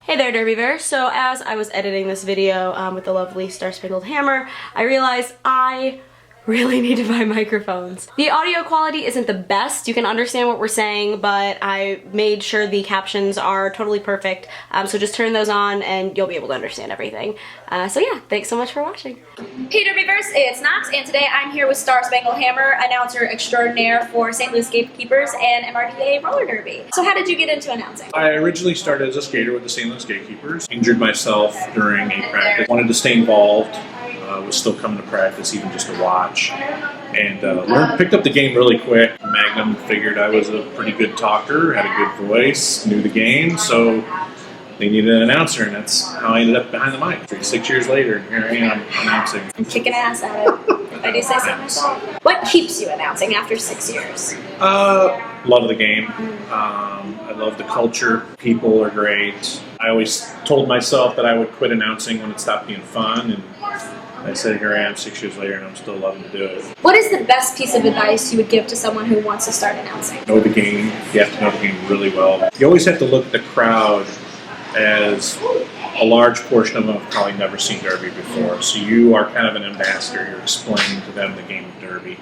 Hey there, Derbyverse. So as I was editing this video with the lovely Star Spangled Hammer, I realized I really need to buy microphones. The audio quality isn't the best. You can understand what we're saying, but I made sure the captions are totally perfect. So just turn those on and you'll be able to understand everything. So yeah, thanks so much for watching. Hey Derbyverse, it's Knox, and today I'm here with Star Spangled Hammer, announcer extraordinaire for St. Louis Gatekeepers and MRTA Roller Derby. So how did you get into announcing? I originally started as a skater with the St. Louis Gatekeepers. Injured myself during a practice. Wanted to stay involved. Was still coming to practice, even just to watch. And picked up the game really quick. Magnum figured I was a pretty good talker, had a good voice, knew the game, so they needed an announcer, and that's how I ended up behind the mic. 6 years later, here I am announcing. I'm kicking ass at it, if I do say so myself. What keeps you announcing after 6 years? Love the game. I love the culture. People are great. I always told myself that I would quit announcing when it stopped being fun, and I said, here I am 6 years later, and I'm still loving to do it. What is the best piece of advice you would give to someone who wants to start announcing? Know the game. You have to know the game really well. You always have to look at the crowd as a large portion of them have probably never seen Derby before. So you are kind of an ambassador. You're explaining to them the game of Derby.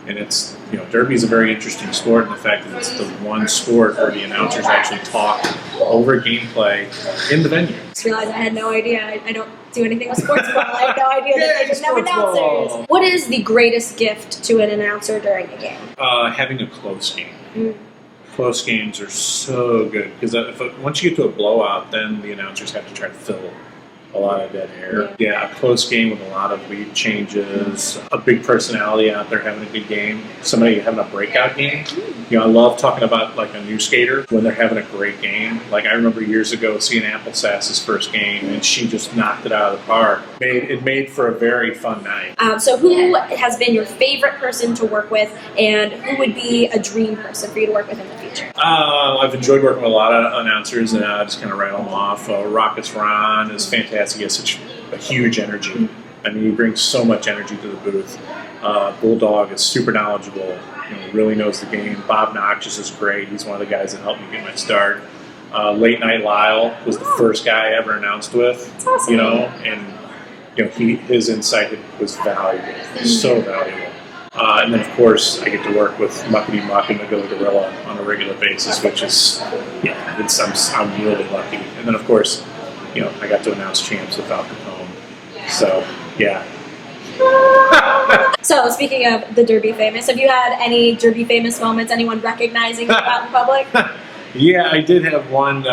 And it's, Derby is a very interesting sport in the fact that it's the one sport where the announcers actually talk over gameplay in the venue. I just realized I had no idea. I don't do anything with sports ball. I had no idea that they didn't have announcers. What is the greatest gift to an announcer during a game? Having a close game. Close games are so good because once you get to a blowout, then the announcers have to try to fill a lot of dead air. Yeah, a close game with a lot of lead changes, a big personality out there having a good game, somebody having a breakout game. I love talking about like a new skater when they're having a great game. Like I remember years ago seeing Applesass's first game, and she just knocked it out of the park. It made for a very fun night. So who has been your favorite person to work with, and who would be a dream person for you to work with in the future? I've enjoyed working with a lot of announcers, and I just kind of rattle them off. Rockets Ron is fantastic. He has such a huge energy. I mean, he brings so much energy to the booth. Bulldog is super knowledgeable. Really knows the game. Bob Noxious is great. He's one of the guys that helped me get my start. Late Night Lyle was the first guy I ever announced with. That's awesome. His insight was valuable, so valuable. And then, of course, I get to work with Muckety Muck and Magilla Gorilla on a regular basis, which is, I'm really lucky. And then, of course, I got to announce champs without Capone. So, yeah. So, speaking of the Derby famous, have you had any Derby famous moments? Anyone recognizing you out in public? Yeah, I did have one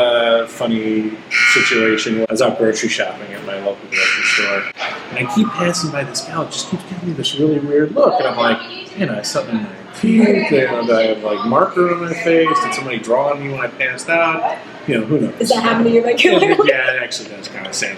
funny situation. I was out grocery shopping at my local grocery store, and I keep passing by this gal. It just keeps giving me this really weird look, and I'm like, I have something in my teeth, and I have like marker on my face. Did somebody draw on me when I passed out? Who knows? Does that happen to you regularly? Yeah, it actually does, kind of sad.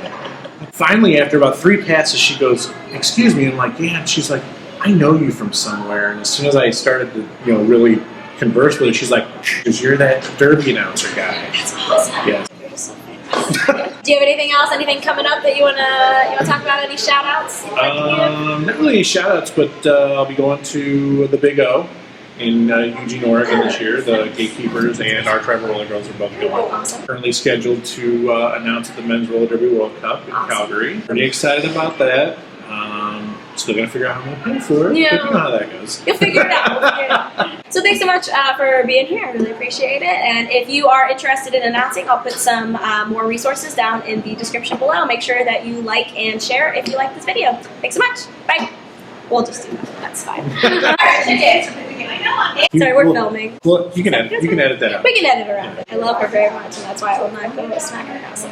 Finally, after about 3 passes, she goes, "Excuse me," and I'm like, "Yeah," and she's like, "I know you from somewhere." And as soon as I started to, really converse with her, she's like, "Because you're that Derby announcer guy." That's awesome. Yeah. You're so famous. Do you have anything else? Anything coming up that you wanna talk about? Any shout outs? Not really any shout outs, but I'll be going to the Big O in Eugene, Oregon this year. The Gatekeepers and our Tribal Roller Girls are both going. Awesome. Currently scheduled to announce at the Men's Roller Derby World Cup in Calgary. Pretty excited about that. Still gonna figure out how I'm gonna pay for it. Yeah. But you know how that goes. You'll figure it out. So thanks so much for being here. I really appreciate it. And if you are interested in announcing, I'll put some more resources down in the description below. Make sure that you like and share if you like this video. Thanks so much. Bye. We'll just do that. That's fine. Sorry, we're filming. Well, you can edit that out. We can edit around it. I love her very much, and that's why I will not go smack her house.